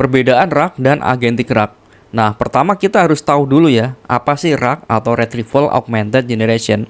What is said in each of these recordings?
Perbedaan RAG dan agentic RAG. Nah, pertama kita harus tahu dulu ya, apa sih RAG atau Retrieval Augmented Generation.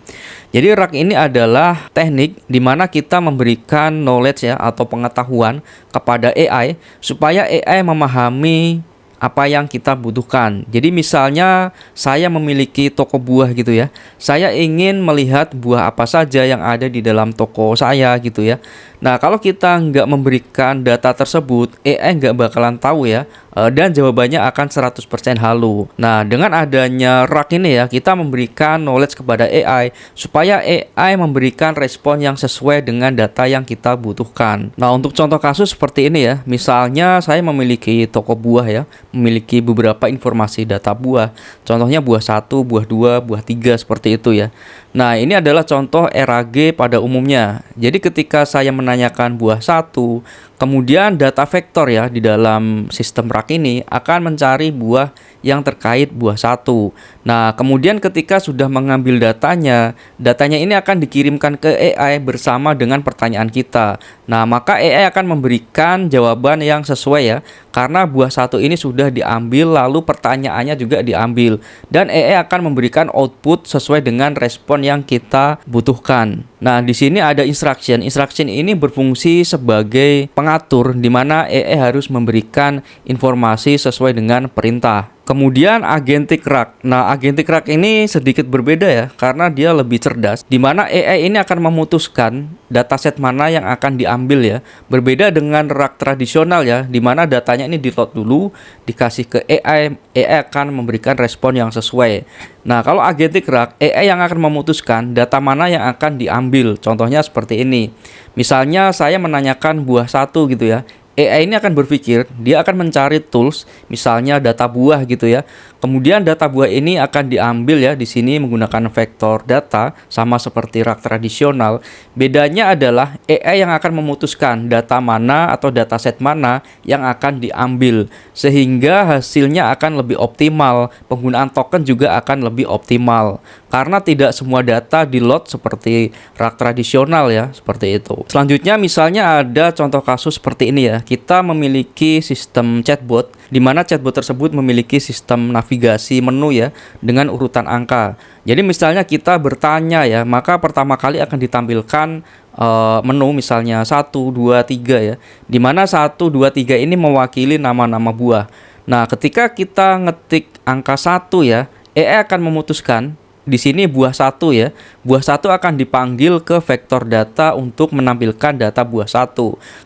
Jadi RAG ini adalah teknik di mana kita memberikan knowledge ya atau pengetahuan kepada AI supaya AI memahami apa yang kita butuhkan. Jadi misalnya saya memiliki toko buah gitu ya. Saya ingin melihat buah apa saja yang ada di dalam toko saya gitu ya. Nah, kalau kita nggak memberikan data tersebut, AI nggak bakalan tahu ya. Dan jawabannya akan 100% halu. Nah, dengan adanya RAG ini ya, kita memberikan knowledge kepada AI supaya AI memberikan respon yang sesuai dengan data yang kita butuhkan. Nah, untuk contoh kasus seperti ini ya, misalnya saya memiliki toko buah ya, memiliki beberapa informasi data buah. Contohnya buah 1, buah 2, buah 3 seperti itu ya. Nah, ini adalah contoh RAG pada umumnya. Jadi ketika saya menanyakan buah 1, kemudian data vektor ya di dalam sistem RAG ini akan mencari buah yang terkait buah 1. Nah, kemudian ketika sudah mengambil datanya ini akan dikirimkan ke AI bersama dengan pertanyaan kita. Nah, maka AI akan memberikan jawaban yang sesuai ya, karena buah 1 ini sudah diambil lalu pertanyaannya juga diambil. Dan AI akan memberikan output sesuai dengan respon yang kita butuhkan. Nah, di sini ada instruction. Instruction ini berfungsi sebagai pengatur di mana AI harus memberikan informasi sesuai dengan perintah. Kemudian agentic RAG. Nah, agentic RAG ini sedikit berbeda ya, karena dia lebih cerdas, di mana AI ini akan memutuskan dataset mana yang akan diambil ya. Berbeda dengan RAG tradisional ya, di mana datanya ini di-load dulu, dikasih ke AI akan memberikan respon yang sesuai. Nah, kalau agentic RAG, AI yang akan memutuskan data mana yang akan diambil. Contohnya seperti ini. Misalnya saya menanyakan buah 1 gitu ya. AI ini akan berpikir, dia akan mencari tools, misalnya data buah gitu ya. Kemudian data buah ini akan diambil ya di sini menggunakan vektor data sama seperti RAG tradisional. Bedanya adalah AI yang akan memutuskan data mana atau dataset mana yang akan diambil sehingga hasilnya akan lebih optimal. Penggunaan token juga akan lebih optimal karena tidak semua data di-load seperti RAG tradisional ya, seperti itu. Selanjutnya misalnya ada contoh kasus seperti ini ya. Kita memiliki sistem chatbot di mana chatbot tersebut memiliki sistem navigasi menu ya dengan urutan angka. Jadi misalnya kita bertanya ya, maka pertama kali akan ditampilkan menu misalnya 1, 2, 3 ya. Di mana 1, 2, 3 ini mewakili nama-nama buah. Nah, ketika kita ngetik angka 1 ya, AI akan memutuskan di sini buah 1 ya. Buah 1 akan dipanggil ke vektor data untuk menampilkan data buah 1.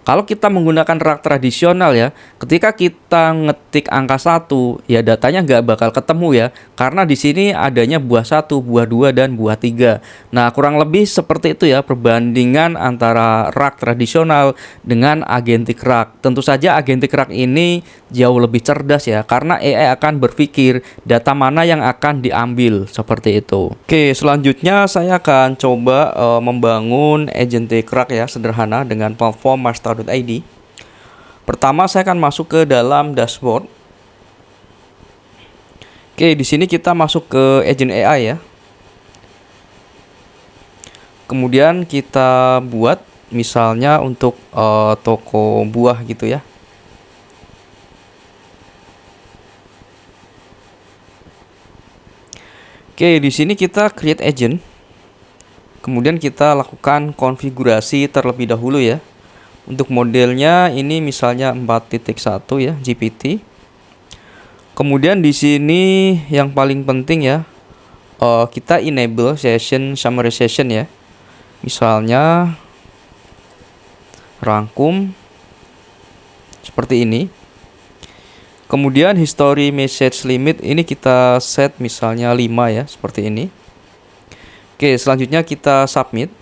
Kalau kita menggunakan RAG tradisional ya, ketika kita ngetik angka 1 ya datanya nggak bakal ketemu ya, karena di sini adanya buah 1, buah 2 dan buah 3. Nah, kurang lebih seperti itu ya perbandingan antara RAG tradisional dengan agentic RAG. Tentu saja agentic RAG ini jauh lebih cerdas ya, karena AI akan berpikir data mana yang akan diambil seperti itu. Oke, selanjutnya saya akan coba membangun agentic RAG ya sederhana dengan platform master.id. Pertama saya akan masuk ke dalam dashboard. Oke, di sini kita masuk ke agent AI ya. Kemudian kita buat misalnya untuk toko buah gitu ya. Oke, di sini kita create agent. Kemudian kita lakukan konfigurasi terlebih dahulu ya. Untuk modelnya ini misalnya 4.1 ya, GPT. Kemudian di sini yang paling penting ya, kita enable session summarization ya. Misalnya rangkum seperti ini. Kemudian history message limit ini kita set misalnya 5 ya, seperti ini. Oke, selanjutnya kita submit.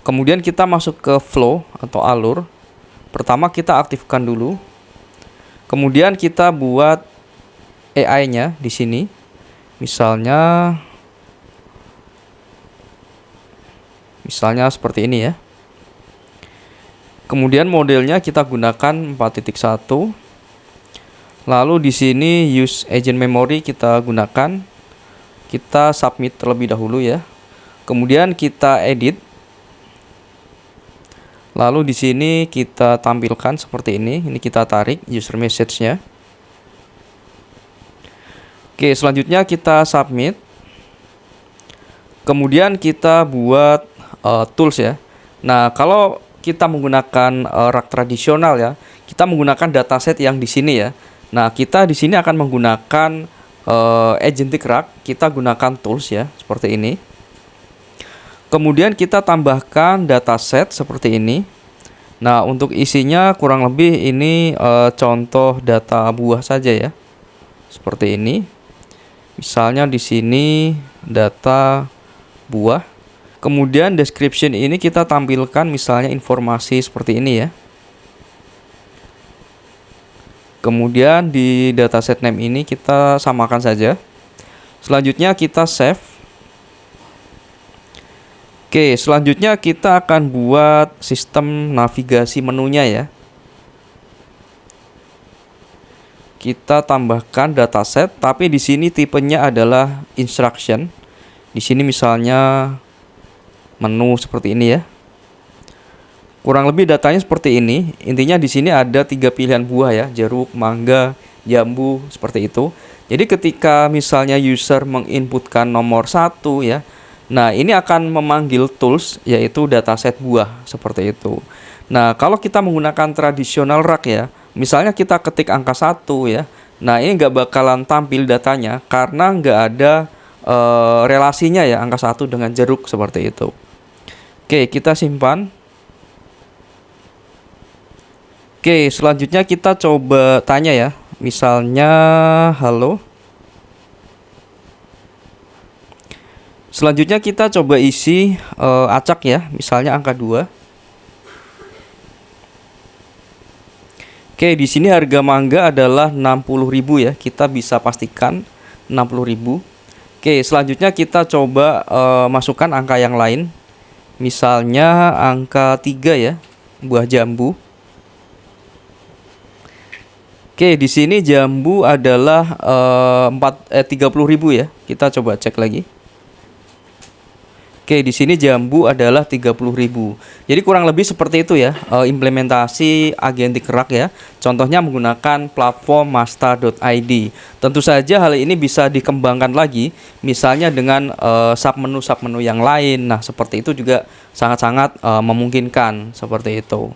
Kemudian kita masuk ke flow atau alur. Pertama kita aktifkan dulu. Kemudian kita buat AI-nya di sini. Misalnya seperti ini ya. Kemudian modelnya kita gunakan 4.1. Lalu di sini use agent memory kita gunakan. Kita submit terlebih dahulu ya. Kemudian kita edit. Lalu di sini kita tampilkan seperti ini. Ini kita tarik user message-nya. Oke, selanjutnya kita submit. Kemudian kita buat tools ya. Nah, kalau kita menggunakan rak tradisional ya, kita menggunakan dataset yang di sini ya. Nah, kita di sini akan menggunakan agentic rak. Kita gunakan tools ya, seperti ini. Kemudian kita tambahkan dataset seperti ini. Nah, untuk isinya kurang lebih ini contoh data buah saja ya. Seperti ini. Misalnya di sini data buah. Kemudian description ini kita tampilkan misalnya informasi seperti ini ya. Kemudian di dataset name ini kita samakan saja. Selanjutnya kita save. Oke, selanjutnya kita akan buat sistem navigasi menunya ya. Kita tambahkan dataset, tapi di sini tipenya adalah instruction. Di sini misalnya menu seperti ini ya. Kurang lebih datanya seperti ini. Intinya di sini ada 3 pilihan buah ya, jeruk, mangga, jambu, seperti itu. Jadi ketika misalnya user menginputkan nomor 1 ya, nah, ini akan memanggil tools yaitu dataset buah seperti itu. Nah, kalau kita menggunakan tradisional rak ya, misalnya kita ketik angka 1 ya. Nah, ini nggak bakalan tampil datanya karena nggak ada relasinya ya angka 1 dengan jeruk seperti itu. Oke, kita simpan. Oke, selanjutnya kita coba tanya ya. Misalnya halo. Selanjutnya kita coba isi acak ya, misalnya angka 2. Oke, di sini harga mangga adalah 60.000 ya. Kita bisa pastikan 60.000. Oke, selanjutnya kita coba masukkan angka yang lain. Misalnya angka 3 ya, buah jambu. Oke, di sini jambu adalah 30.000 ya. Kita coba cek lagi. Oke, di sini jambu adalah 30.000. Jadi kurang lebih seperti itu ya implementasi agentic rak ya. Contohnya menggunakan platform Masta.id. Tentu saja hal ini bisa dikembangkan lagi, misalnya dengan submenu yang lain. Nah, seperti itu juga sangat-sangat memungkinkan seperti itu.